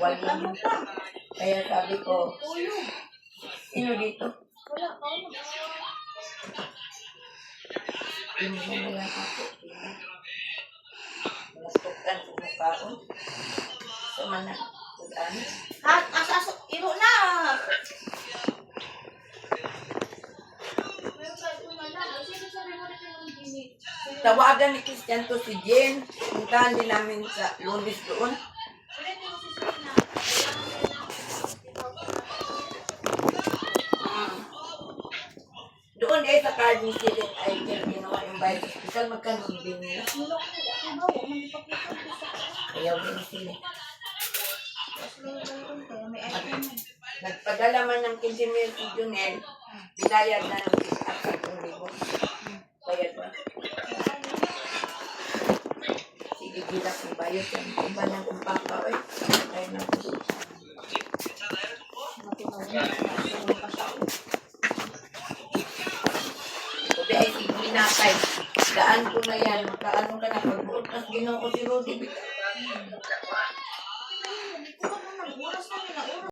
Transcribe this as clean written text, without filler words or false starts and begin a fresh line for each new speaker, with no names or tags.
Wala. Kaya sabi ko, sino dito? Hindi mo lang ako. Nasukan sa mukhaon. Sa mana.
At asasok, iro na!
Tawagan ni Christian to si Jen. Puntahan din namin sa Lunes doon. Doon eh sa card ni Sirit ay ginawa yung bayad. Isang magkano din nila. Ayaw din sila. Nagpadala man ng 15 mil si Junel. Binayad na ng 10,000. Bayad ba? Sige, bilak ng bayad yan. Iba ng umpaka eh. Kaya na po. Sabi ay sinatay. Daan ko na yan. Magkaano ka na pagbuot. Tapos ginoo ko si Rudy.